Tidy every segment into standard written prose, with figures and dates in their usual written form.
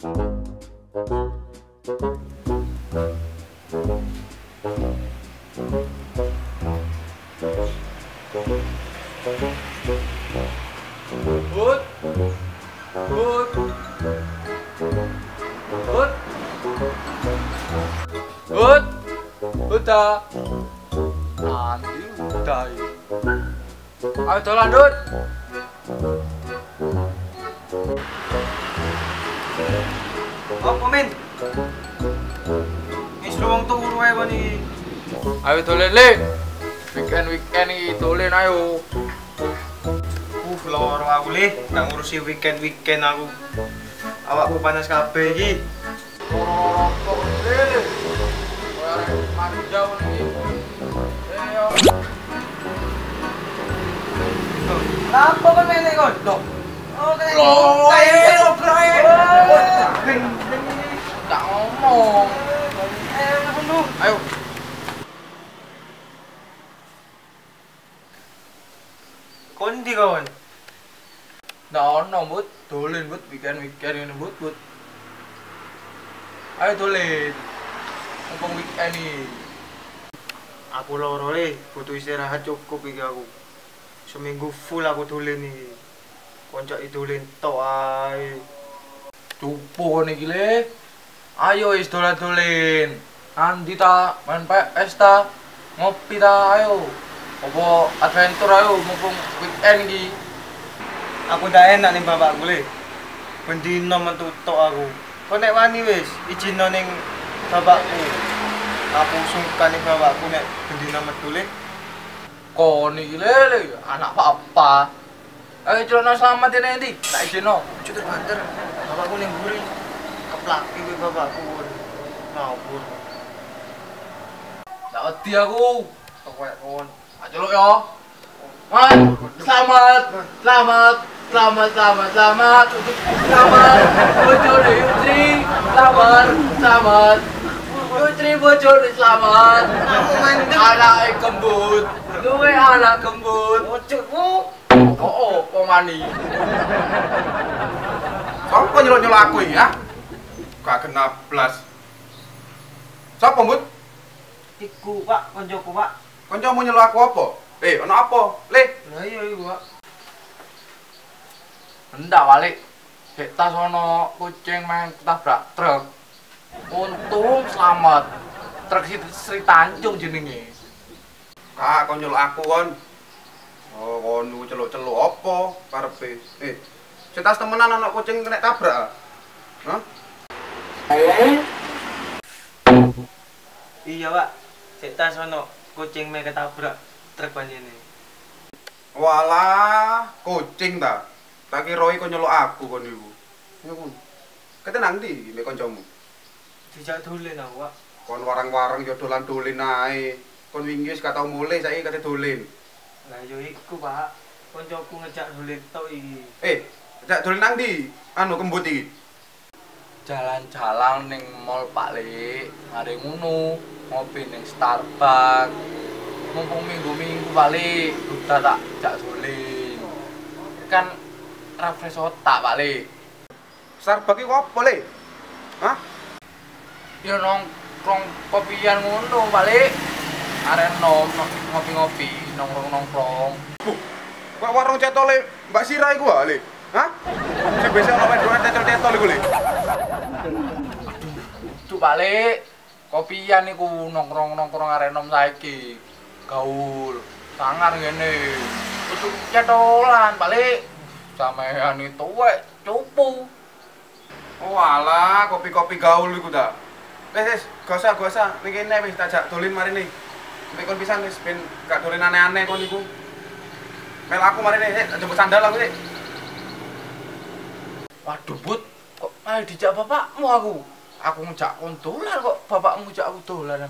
Bud, Bud, Bud, Bud, udah, nanti udah. Ayo dolan Dut. Apa men? Wis wong turu ae kon iki. Ayo dolan le. Weekend iki dolan ayo. Loro aku le, gak ngurusi weekend aku. Awakku panas kabeh iki. Rokok le. Ora mari jauh nih. Ayo. Apa kon mene kon? Loh. Oh, kene. Tak ngomong. Ayo. Kon ndi kon? Nggak ono Bud, dolen Bud, weekend ini Bud. Ayo dolen. Mumpung weekend nih. Aku loro le, butuh istirahat cukup iki aku. Seminggu full aku dolen iki. Konco dolen tok ae. Cupu nih gile. Ayo is dolen. Nanti ta main PS ta, ngopi ta ayo. Apa adventure ayo mumpung weekend iki. Aku ndak enak ning bapakku le. Bendino metu tok aku. Kok nek wani wis ijino ning bapakku. Aku sungkan ning bapakku nek bendino metu le. Kon iki le anak papa. Ayo celana selamat ini ndi? Tak izino. Cuter banter. Bapakku ning mburi. Keplaki kuwi bapakku. Ngawur. Tak wedi aku. Kowe kon. Ayo yo. Man, selamat. Bojone Yutri, selamat. Yutri bojone selamat. Anak kembut. Duwe anak kembut. Ojokmu. Oh, pemani. Sopo nyelok-nyelok aku iki ya? Gak kena blas. Sopo, Bud? Iku, Pak, koncoku, Pak. Kancamu nyelok aku apa? Ono apa? Le, Lah iya iku, Pak. Hendak balik. Dek tas ono kucing main ketabrak truk. Untung selamat. Truk Sri Tanjung jenenge. Kak, kon nyelok aku kon. Oh, kon niku celuk-celuk apa karepe? Setas temenan anak kucing kena tabrak. Hah? Iya, Pak. Sik tas ono kucing me ketabrak truk panjene. Walah, kucing ta. Tak kira kon nyelok aku kon niku. Niku. Kete nang ndi mek kancamu? Dijak dolen aku, Pak. Kon warang-warang yo dolan-dolen ae. Kon wingi wis gak tau mulih saiki kate dolen. Lah yo iku, Pak. Koncoku ngejak dolen tok iki. Jak dolen nang ndi? Anu kembut iki. Jalan-jalan ning mall Pak Le, mari ngono, ngopi ning Starbucks. Mumpung minggu-minggu Pak Le, udah tak jak dolen. Kan refresh otak Pak Le. Starbucks iki opo le? Hah? Ya nongkrong kopian ngono Pak Le. Arek ngopi-ngopi, nongkrong-nongkrong. Kok warung cetole Mbak Sira iku le? Hah? Sing biasa ono wedokan cetol-cetol iku le. Cuk Pak Le, kopian iku nongkrong-nongkrong arek nom saiki. Gaul, sangar ngene. Kudu cetolan Pak Le. Sampeyan itu wek cupu. Oh alah, kopi-kopi gaul iku ta. Wis, gak usah. Ning kene wis tak jak dolen mari nih. Nek kon pisan wis ben gak dolen aneh-aneh kon iku. Mel aku mari nih, jemput sandal aku sih. Waduh Bud, kok malah dijak bapakmu aku? Aku ngejak kon dolan kok bapakmu ngejak aku dolan.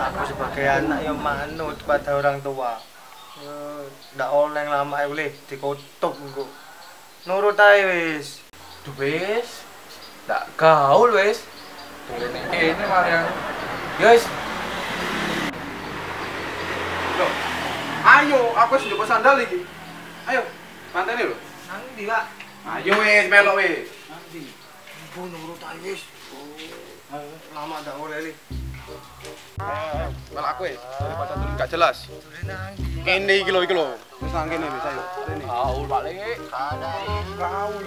Aku sebagai anak yang manut pada orang tua. Ndak oleh lama ae le dikutuk engko. Nurut ae wis. Duh wis. Ndak gaul wis. Dolen ning kene Marian. Guys, Loh, ayo, aku wis njupuk sandal iki. Ayo, mantene lho. Nang ndi, Pak? Ayo wis melok wis. Nanti. Bu nurut ae wis. Lama dak oleh li. Melok aku wis. Daripada tulis gak jelas. Kene iki lho. Wis nang kene wis ayo. Kene. Gaul balik. Gaul.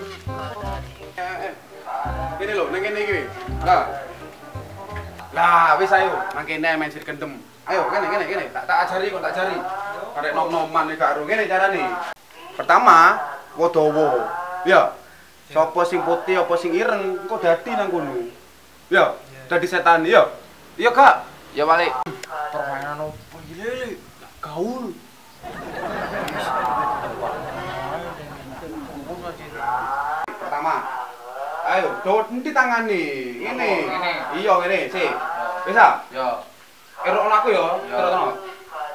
Kene lho, nang kene iki. Lah wis ayo, nang kene main sir kendem. Ayo kene. Tak ajari kok tak ajari. Arek nom-noman iki gak ro. Kene carane. Pertama, Wadawa. Ya. Sopo sing putih apa sing ireng, engko dadi nang kono. Ya, dadi setan ya. Iya, Kak. Ya balik. Permainan opo iki lele? Gaul. Pertama. Ayo, dawet endi tangane? Ngene. Iya, ngene, sik. Wis ah? Ya. Erokno aku ya. Ya.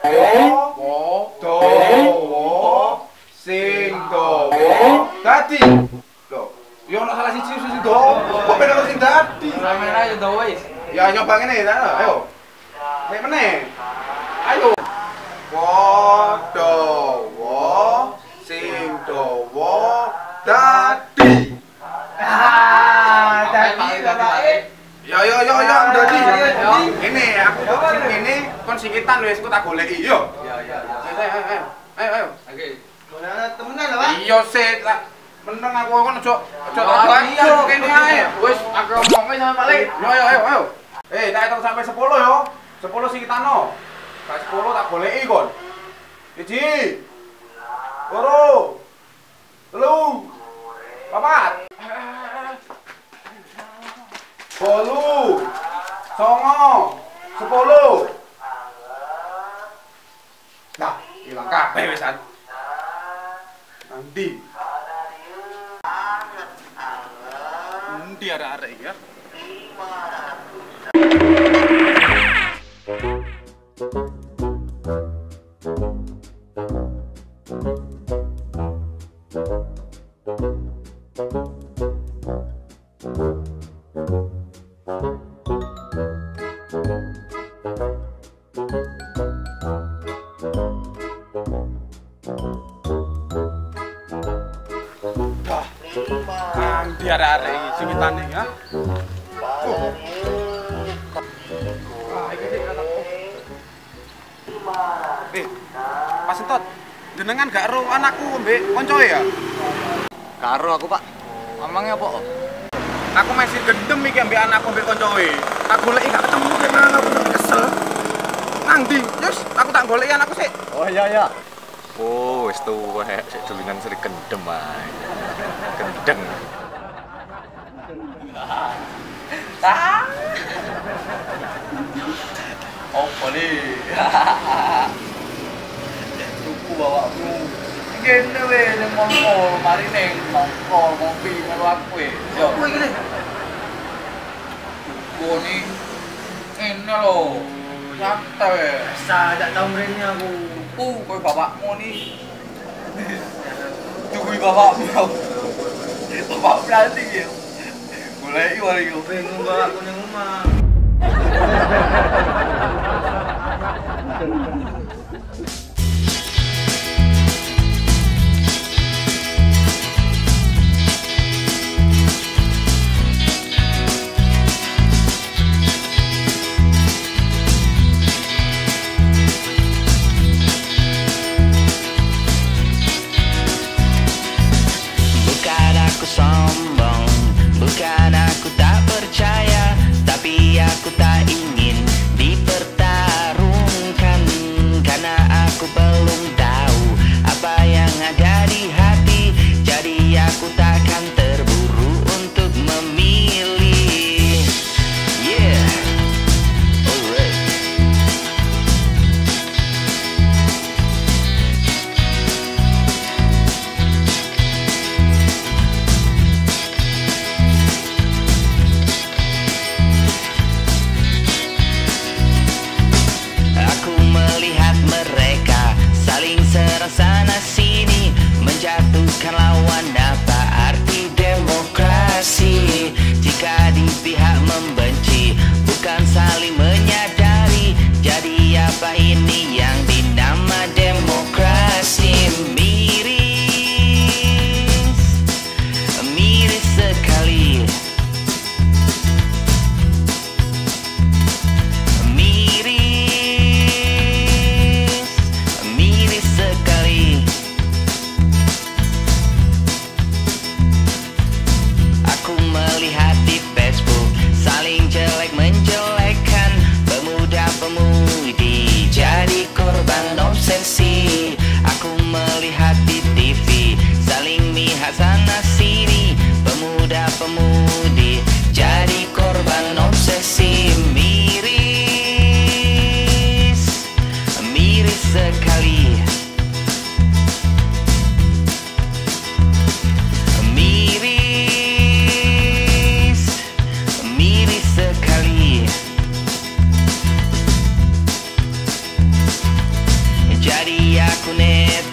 Terus. Oh. Dawa sing dawa dadi. Lho, yo ono salah siji sing dawa. Kok ben ono sing dadi? Sampeyan aja dah wis. Ya nyoba ngene ta. Ayo. Nek meneh. Ayo. Dawa sing dawa dadi. Dadi bapak. Yo dadi. Ini aku sing ngene kon singitan wis ku tak goleki yo. Ya. Ayo. Oke. Golek temenan lho, Pak. Iya sih, tak meneng aku kon ojo Iya, kene ae. Wis aku ngomongnya sama balik. Ayo. Tak hitung sampai 10 yo. 10 sing kitano. Gak 10 tak goleki kon. 1 loro 3 4 8 9 10. Nah, ilang kabeh wisan. Nanti. Nanti arek-arek ya. Nanti arek-arek iki sing kitane ya. Pas entot, jenengan gak ero anakku mbek koncoe ya? Karo aku, Pak. Ngomongnya apa? Aku masih gendem iki mbek anakku mbek koncoe. Tak goleki gak ketemu tenan aku kesel. Nang ndi? Yus, aku tak goleki anakku sik. Oh iya. Oh, wis tuwek sik dolenan seri kendem ae. Gendeng. Apa nih? Tuku bawakmu. Gini weh, neng mongkol, mari neng mongkol, ngopi, melu aku weh. Yo. Apa iki, Le? Tuku nih, ini loh, santai weh. Sadak tau mrene aku. Tuku, kau bapakmu nih. Tuku bapakmu. Bapak berarti ya. Mulai wali yo. Bingung bapakku ning omah. Bukan aku sombong, bukan aku tak percaya, tapi aku tak ingin dipertarungkan Aku melihat di Facebook saling jelek menjelekkan, pemuda-pemudi jadi korban obsesi. Aku melihat di TV saling mihak sana sini, pemuda-pemudi jadi korban obsesi. Miris, miris sekali. Miris, miris sekali. Jadi aku net